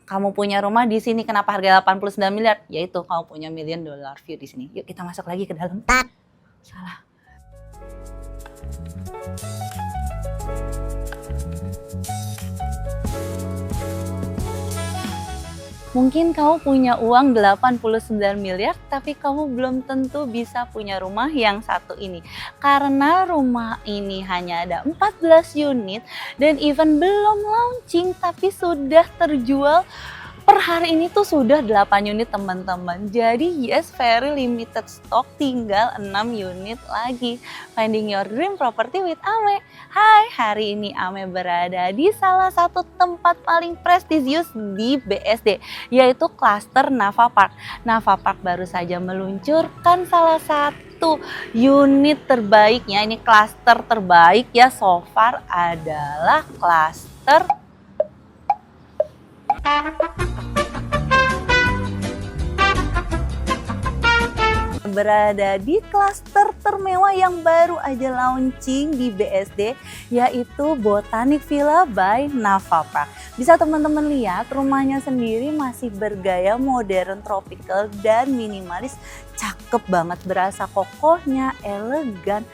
kamu punya rumah di sini. Kenapa harga 89 miliar? Yaitu kamu punya million dollar view di sini. Yuk kita masuk lagi ke dalam. Salah. Mungkin kamu punya uang 89 miliar, tapi kamu belum tentu bisa punya rumah yang satu ini. Karena rumah ini hanya ada 14 unit dan even belum launching, tapi sudah terjual per hari ini tuh sudah 8 unit teman-teman. Jadi yes, very limited stock, tinggal 6 unit lagi. Finding your dream property with Ame. Hai, hari ini Ame berada di salah satu tempat paling prestisius di BSD, yaitu klaster Nava Park. Nava Park baru saja meluncurkan salah satu unit terbaiknya, ini klaster terbaik ya so far adalah klaster berada di klaster termewah yang baru aja launching di BSD, yaitu Botanic Villa by Nava Park. Bisa teman-teman lihat rumahnya sendiri masih bergaya modern, tropical dan minimalis. Cakep banget, berasa kokohnya, elegan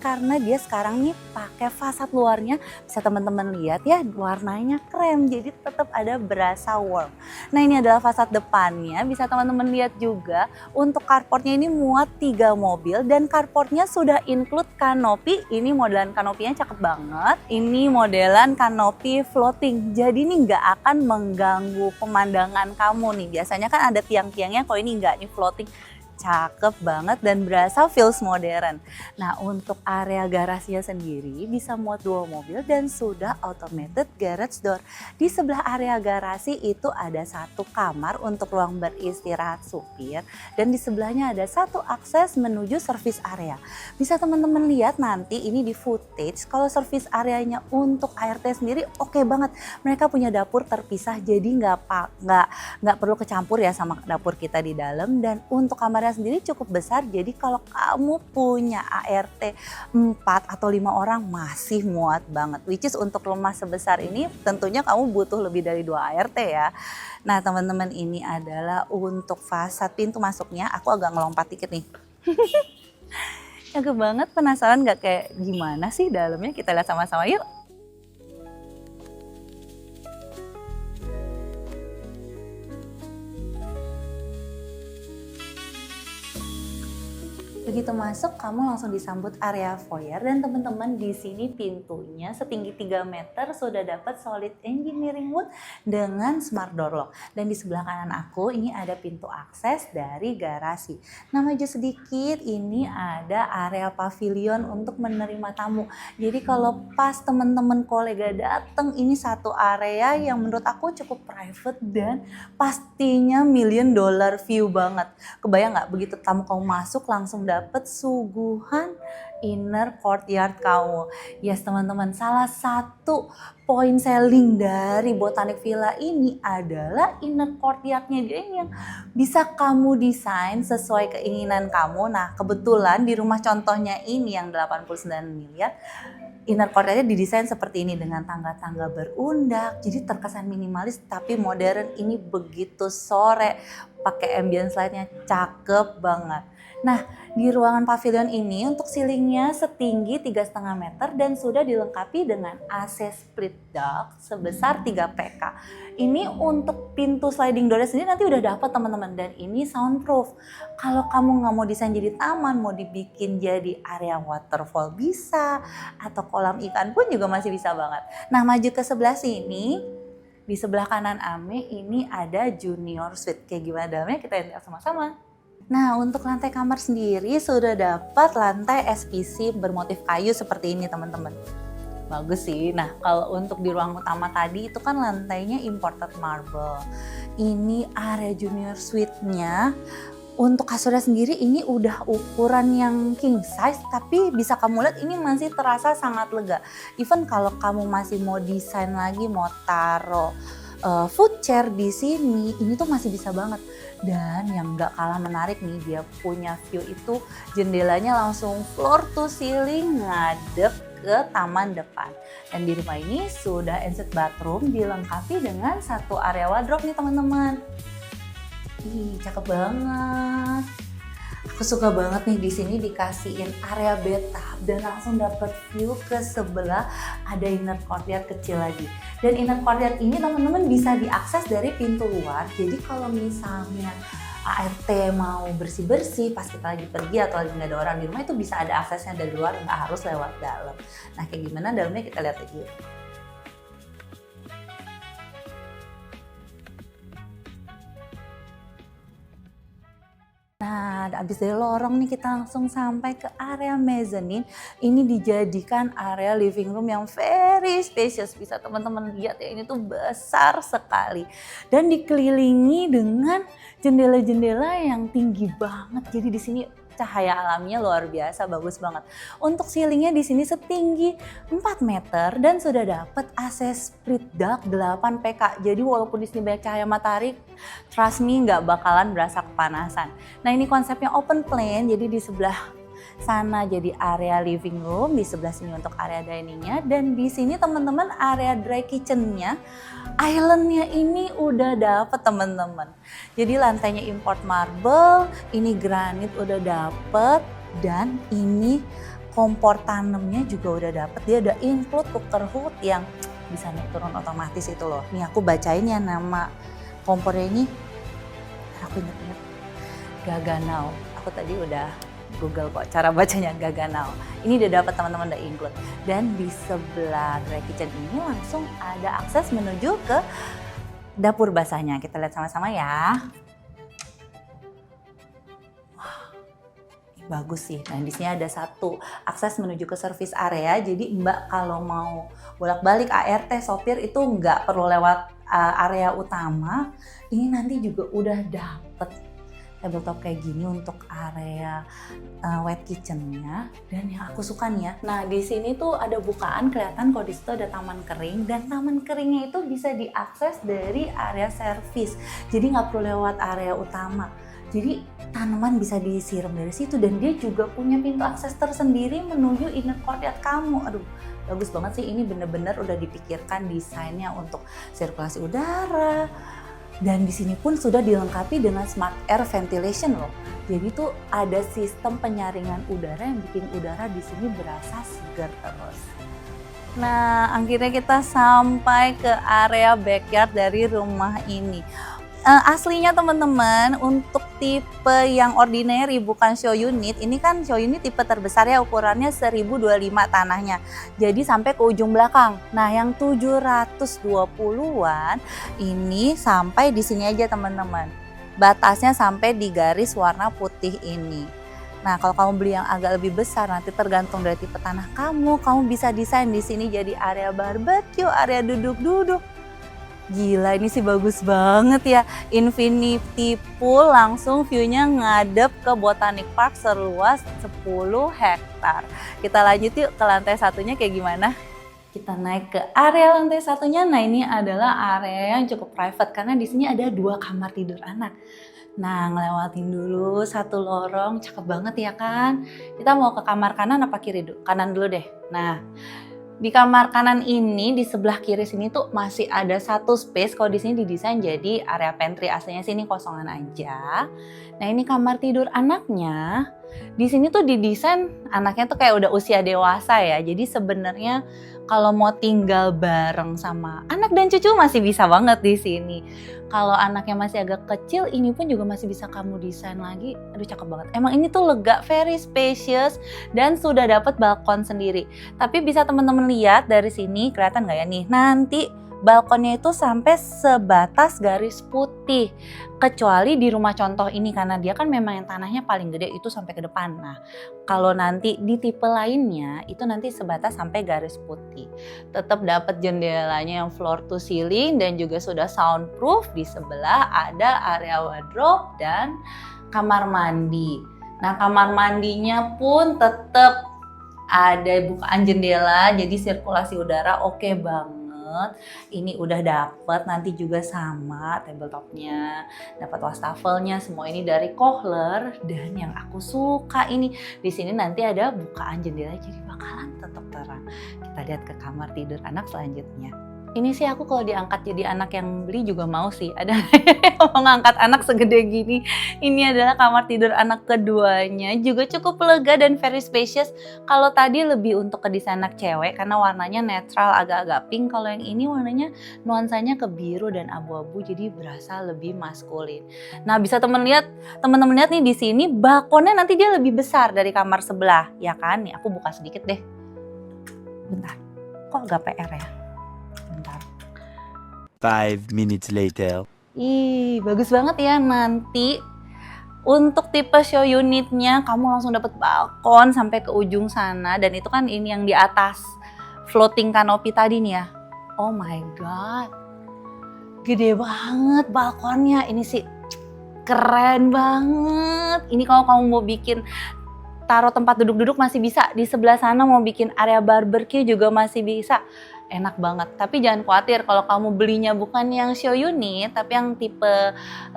karena dia sekarang nih pakai fasad luarnya, bisa teman-teman lihat ya, warnanya krem, jadi tetap ada berasa warm. Nah ini adalah fasad depannya, bisa teman-teman lihat juga untuk carportnya ini muat 3 mobil dan carportnya sudah include kanopi. Ini modelan kanopinya cakep banget, ini modelan kanopi floating, jadi ini nggak akan mengganggu pemandangan kamu nih. Biasanya kan ada tiang-tiangnya, kalau ini nggak, nih floating. Cakep banget dan berasa feels modern. Nah untuk area garasinya sendiri bisa muat 2 mobil dan sudah automated garage door. Di sebelah area garasi itu ada 1 kamar untuk ruang beristirahat supir dan di sebelahnya ada 1 akses menuju service area. Bisa teman-teman lihat nanti ini di footage, kalau service areanya untuk ART sendiri oke banget. Mereka punya dapur terpisah, jadi nggak perlu kecampur ya sama dapur kita di dalam. Dan untuk kamarnya sendiri cukup besar, jadi kalau kamu punya ART 4 atau 5 orang masih muat banget. Which is untuk rumah sebesar ini tentunya kamu butuh lebih dari 2 ART ya. Nah teman-teman, ini adalah untuk fasad pintu masuknya. Aku agak ngelompat dikit nih. Cakep banget, penasaran nggak kayak gimana sih dalamnya? Kita lihat sama-sama yuk. Begitu masuk, kamu langsung disambut area foyer dan teman-teman di sini pintunya setinggi 3 meter sudah dapat solid engineering wood dengan smart door lock. Dan di sebelah kanan aku ini ada pintu akses dari garasi. Nah maju sedikit, ini ada area pavilion untuk menerima tamu. Jadi kalau pas teman-teman kolega datang, ini satu area yang menurut aku cukup private dan pastinya million dollar view banget. Kebayang nggak begitu tamu kamu masuk langsung dapat suguhan inner courtyard kamu. Yes teman-teman, salah satu poin selling dari Botanic Villa ini adalah inner courtyardnya dia yang bisa kamu desain sesuai keinginan kamu. Nah kebetulan di rumah contohnya ini yang 89 miliar, inner courtyardnya didesain seperti ini dengan tangga-tangga berundak, jadi terkesan minimalis tapi modern. Ini begitu sore pakai ambience lightnya cakep banget. Nah di ruangan pavilion ini untuk ceilingnya setinggi 3,5 meter dan sudah dilengkapi dengan AC split dock sebesar 3 PK. Ini untuk pintu sliding door sendiri nanti udah dapat teman-teman, dan ini soundproof. Kalau kamu nggak mau desain jadi taman, mau dibikin jadi area waterfall bisa, atau kolam ikan pun juga masih bisa banget. Nah maju ke sebelah sini, di sebelah kanan Ame ini ada junior suite. Kayak gimana dalamnya kita lihat sama-sama. Nah untuk lantai kamar sendiri sudah dapat lantai SPC bermotif kayu seperti ini teman-teman. Bagus sih. Nah kalau untuk di ruang utama tadi itu kan lantainya imported marble. Ini area junior suite-nya. Untuk kasurnya sendiri ini udah ukuran yang king size, tapi bisa kamu lihat ini masih terasa sangat lega. Even kalau kamu masih mau desain lagi, mau taruh food chair di sini, ini tuh masih bisa banget. Dan yang gak kalah menarik nih, dia punya view itu jendelanya langsung floor to ceiling ngadep ke taman depan. Dan di rumah ini sudah ensuite bathroom dilengkapi dengan satu area wardrobe nih teman-teman. Ih, cakep banget. Aku suka banget nih di sini dikasihin area bathtub dan langsung dapet view ke sebelah ada inner courtyard kecil lagi. Dan inner courtyard ini teman-teman bisa diakses dari pintu luar. Jadi kalau misalnya ART mau bersih-bersih pas kita lagi pergi atau lagi nggak ada orang di rumah, itu bisa ada aksesnya dari luar, nggak harus lewat dalam. Nah kayak gimana dalamnya kita lihat aja. Nah, abis dari lorong nih kita langsung sampai ke area mezzanine. Ini dijadikan area living room yang very spacious. Bisa teman-teman lihat ya, ini tuh besar sekali. Dan dikelilingi dengan jendela-jendela yang tinggi banget. Jadi di sini cahaya alamnya luar biasa, bagus banget. Untuk ceilingnya di sini setinggi 4 meter dan sudah dapat AC split duct 8 PK. Jadi walaupun di sini banyak cahaya matahari, trust me nggak bakalan berasa kepanasan. Nah ini konsepnya open plan, jadi di sebelah sana jadi area living room, di sebelah sini untuk area diningnya, dan di sini teman-teman area dry kitchennya, islandnya ini udah dapet teman-teman. Jadi lantainya import marble, ini granit udah dapet, dan ini kompor tanemnya juga udah dapet. Dia udah include cooker hood yang bisa naik turun otomatis itu loh. Nih aku bacain ya nama kompornya ini, aku inget-inget, Gaggenau. Aku tadi udah Google kok cara bacanya Gaggenau. Ini udah dapat teman-teman, udah include. Dan di sebelah dry kitchen ini langsung ada akses menuju ke dapur basahnya. Kita lihat sama-sama ya. Wah, ini bagus sih. Nah di sini ada satu akses menuju ke service area. Jadi Mbak kalau mau bolak-balik ART sopir itu nggak perlu lewat area utama. Ini nanti juga udah dapet tabletop kayak gini untuk area wet kitchennya. Dan yang aku suka nih ya, nah di sini tuh ada bukaan, kelihatan kalau di situ ada taman kering, dan taman keringnya itu bisa diakses dari area service, jadi nggak perlu lewat area utama. Jadi tanaman bisa disiram dari situ, dan dia juga punya pintu akses tersendiri menuju inner courtyard kamu. Aduh, bagus banget sih, ini bener-bener udah dipikirkan desainnya untuk sirkulasi udara. Dan di sini pun sudah dilengkapi dengan smart air ventilation loh. Jadi tuh ada sistem penyaringan udara yang bikin udara di sini berasa segar terus. Nah, akhirnya kita sampai ke area backyard dari rumah ini. Aslinya teman-teman, untuk tipe yang ordinary bukan show unit, ini kan show unit tipe terbesar ya, ukurannya 1025 tanahnya. Jadi sampai ke ujung belakang. Nah, yang 720-an ini sampai di sini aja teman-teman. Batasnya sampai di garis warna putih ini. Nah, kalau kamu beli yang agak lebih besar, nanti tergantung dari tipe tanah kamu bisa desain di sini jadi area barbecue, area duduk-duduk. Gila, ini sih bagus banget ya. Infinity Pool langsung view-nya ngadep ke Botanic Park seluas 10 hektar. Kita lanjut yuk ke lantai satunya kayak gimana. Kita naik ke area lantai satunya. Nah, ini adalah area yang cukup private karena di sini ada 2 kamar tidur anak. Nah, ngelewatin dulu satu lorong, cakep banget ya kan. Kita mau ke kamar kanan apa kiri dulu? Kanan dulu deh. Nah, di kamar kanan ini di sebelah kiri sini tuh masih ada satu space. Kalau di sini didesain jadi area pantry, aslinya sini kosongan aja. Nah, ini kamar tidur anaknya. Di sini tuh didesain anaknya tuh kayak udah usia dewasa ya. Jadi sebenarnya kalau mau tinggal bareng sama anak dan cucu masih bisa banget di sini. Kalau anaknya masih agak kecil, ini pun juga masih bisa kamu desain lagi. Aduh, cakep banget. Emang ini tuh lega, very spacious, dan sudah dapat balkon sendiri. Tapi bisa teman-teman lihat dari sini, kelihatan nggak ya nih? Nanti balkonnya itu sampai sebatas garis putih. Kecuali di rumah contoh ini karena dia kan memang yang tanahnya paling gede itu sampai ke depan. Nah, kalau nanti di tipe lainnya itu nanti sebatas sampai garis putih. Tetap dapat jendelanya yang floor to ceiling dan juga sudah soundproof. Di sebelah ada area wardrobe dan kamar mandi. Nah, kamar mandinya pun tetap ada bukaan jendela jadi sirkulasi udara oke banget. banget. Ini udah dapet, nanti juga sama tabletopnya, dapat wastafelnya, semua ini dari Kohler. Dan yang aku suka ini, di sini nanti ada bukaan jendela jadi bakalan tetap terang. Kita lihat ke kamar tidur anak selanjutnya. Ini sih aku kalau diangkat jadi anak yang beli juga mau sih. Ada yang mau ngangkat anak segede gini. Ini adalah kamar tidur anak keduanya. Juga cukup lega dan very spacious. Kalau tadi lebih untuk ke desain anak cewek karena warnanya netral, agak-agak pink. Kalau yang ini warnanya nuansanya ke biru dan abu-abu, jadi berasa lebih maskulin. Nah, bisa teman-teman lihat nih di sini balkonnya nanti dia lebih besar dari kamar sebelah, ya kan? Nih aku buka sedikit deh. Bentar. Kok agak PR ya? Bentar. 5 minutes later. Ih, bagus banget ya. Nanti untuk tipe show unitnya kamu langsung dapat balkon sampai ke ujung sana, dan itu kan ini yang di atas floating canopy tadi nih ya. Oh my god. Gede banget balkonnya. Ini sih keren banget. Ini kalau kamu mau bikin taruh tempat duduk-duduk masih bisa. Di sebelah sana mau bikin area barbecue juga masih bisa. Enak banget. Tapi jangan khawatir kalau kamu belinya bukan yang show unit, tapi yang tipe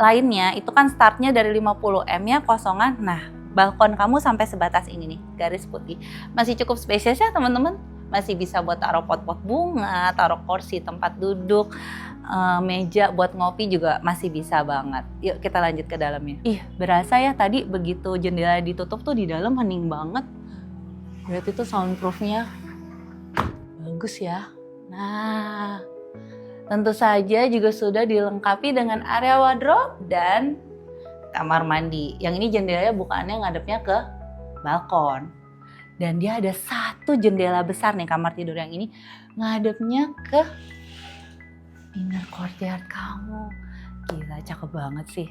lainnya, itu kan startnya dari 50M ya kosongan. Nah, balkon kamu sampai sebatas ini nih, garis putih. Masih cukup spesies ya teman-teman. Masih bisa buat taruh pot-pot bunga, taruh kursi tempat duduk, meja buat ngopi juga masih bisa banget. Yuk kita lanjut ke dalamnya. Ih, berasa ya tadi begitu jendela ditutup tuh di dalam hening banget. Berarti tuh soundproofnya bagus ya. Nah, tentu saja juga sudah dilengkapi dengan area wardrobe dan kamar mandi. Yang ini jendelanya bukannya ngadepnya ke balkon. Dan dia ada satu jendela besar nih kamar tidur yang ini ngadepnya ke inner courtyard kamu. Gila, cakep banget sih.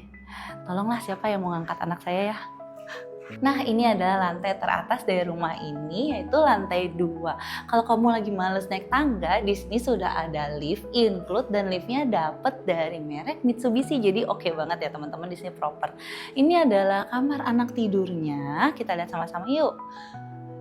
Tolonglah siapa yang mau ngangkat anak saya ya. Nah, ini adalah lantai teratas dari rumah ini, yaitu lantai 2. Kalau kamu lagi males naik tangga, di sini sudah ada lift include dan liftnya dapat dari merek Mitsubishi. Jadi oke banget ya teman-teman, di sini proper. Ini adalah kamar anak tidurnya. Kita lihat sama-sama yuk.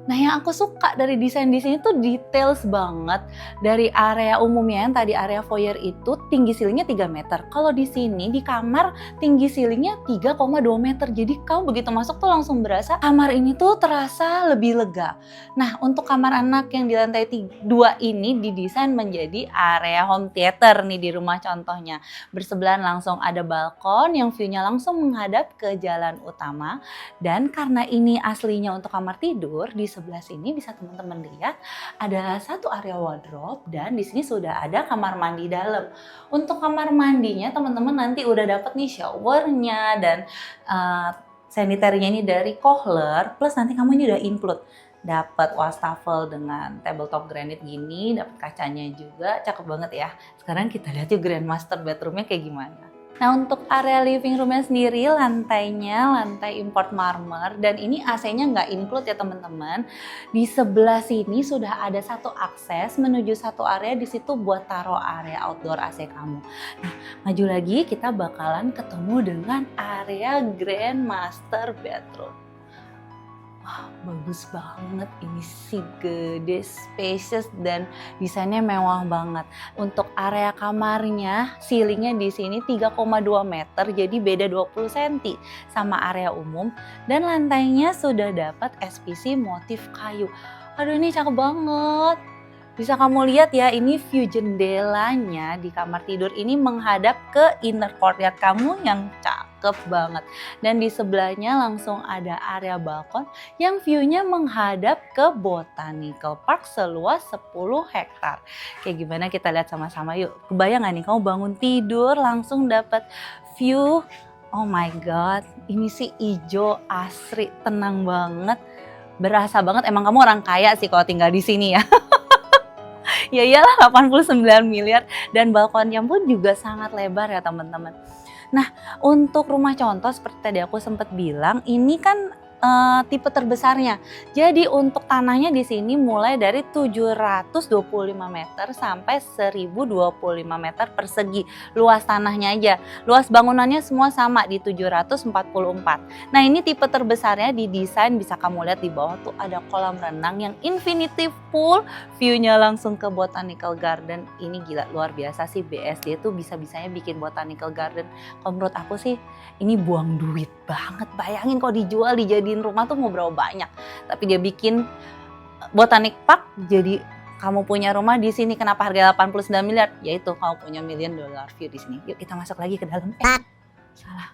Nah, yang aku suka dari desain di sini tuh details banget. Dari area umumnya yang tadi area foyer itu tinggi ceilingnya 3 meter. Kalau di sini di kamar tinggi ceilingnya 3,2 meter. Jadi kamu begitu masuk tuh langsung berasa kamar ini tuh terasa lebih lega. Nah, untuk kamar anak yang di lantai 2 ini didesain menjadi area home theater nih di rumah contohnya. Bersebelahan langsung ada balkon yang view-nya langsung menghadap ke jalan utama. Dan karena ini aslinya untuk kamar tidur, di sebelah sini bisa teman-teman lihat ada satu area wardrobe dan di sini sudah ada kamar mandi dalam. Untuk kamar mandinya teman-teman nanti udah dapet nih showernya dan sanitarinya ini dari Kohler, plus nanti kamu ini udah include dapat wastafel dengan tabletop granite gini, dapat kacanya juga, cakep banget ya. Sekarang kita lihat yuk grand master bedroomnya kayak gimana. Nah, untuk area living roomnya sendiri lantainya lantai import marmer dan ini AC-nya nggak include ya teman-teman. Di sebelah sini sudah ada satu akses menuju satu area, di situ buat taruh area outdoor AC kamu. Nah, maju lagi kita bakalan ketemu dengan area grand master bedroom. Wah, bagus banget, ini sih gede, spacious dan desainnya mewah banget. Untuk area kamarnya, ceilingnya di sini 3,2 meter, jadi beda 20 cm sama area umum. Dan lantainya sudah dapat SPC motif kayu. Aduh, ini cakep banget. Bisa kamu lihat ya, ini view jendelanya di kamar tidur ini menghadap ke inner courtyard kamu yang cakep banget. Dan di sebelahnya langsung ada area balkon yang view-nya menghadap ke Botanical Park seluas 10 hektar. Kayak gimana kita lihat sama-sama yuk. Kebayang gak nih kamu bangun tidur langsung dapat view. Oh my god, ini sih hijau asri, tenang banget. Berasa banget emang kamu orang kaya sih kalau tinggal di sini ya. Ya iyalah 89 miliar dan balkonnya pun juga sangat lebar ya teman-teman. Nah, untuk rumah contoh seperti tadi aku sempat bilang, ini kan tipe terbesarnya. Jadi untuk tanahnya di sini mulai dari 725 meter sampai 1025 meter persegi. Luas tanahnya aja. Luas bangunannya semua sama di 744. Nah, ini tipe terbesarnya didesain, bisa kamu lihat di bawah tuh ada kolam renang yang infinity pool, view-nya langsung ke botanical garden. Ini gila, luar biasa sih, BSD tuh bisa-bisanya bikin botanical garden. Kalau menurut aku sih ini buang duit banget. Bayangin kalau dijual, dijadiin rumah tuh mau berapa banyak. Tapi dia bikin botanic park, jadi kamu punya rumah di sini. Kenapa harga 89 miliar? Yaitu kamu punya $1 million view di sini. Yuk kita masuk lagi ke dalam. Salah.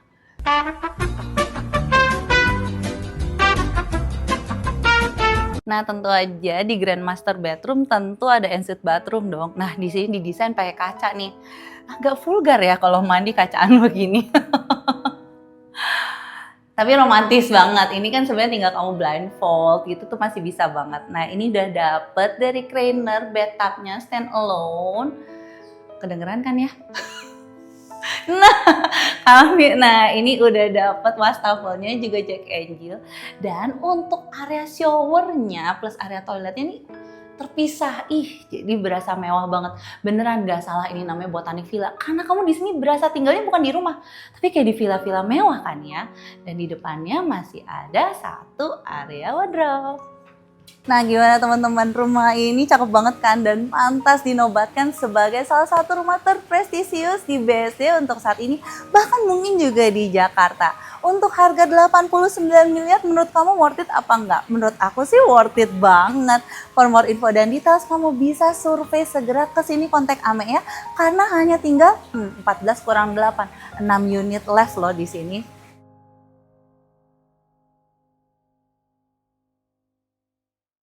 Nah, tentu aja di Grand Master Bedroom tentu ada ensuite bathroom dong. Nah, di sini didesain pakai kaca nih. Agak vulgar ya kalau mandi kacaan begini. Tapi romantis banget. Ini kan sebenarnya tinggal kamu blindfold gitu tuh masih bisa banget. Nah, ini udah dapet dari Craner bathtubnya stand alone. Kedengeran kan ya? Nah, ini udah dapet wastafelnya juga Jack Angel. Dan untuk area showernya plus area toiletnya nih terpisah. Jadi berasa mewah banget. Beneran gak salah ini namanya Botanic Villa. Karena kamu di sini berasa tinggalnya bukan di rumah, tapi kayak di villa-villa mewah kan ya. Dan di depannya masih ada satu area wardrobe. Nah, gimana teman-teman, rumah ini cakep banget kan dan pantas dinobatkan sebagai salah satu rumah terprestisius di BSD untuk saat ini, bahkan mungkin juga di Jakarta. Untuk harga 89 miliar menurut kamu worth it apa enggak? Menurut aku sih worth it banget. For more info dan details kamu bisa survei, segera ke sini, kontak Ame ya, karena hanya tinggal 14 kurang 8, 6 unit left loh di sini.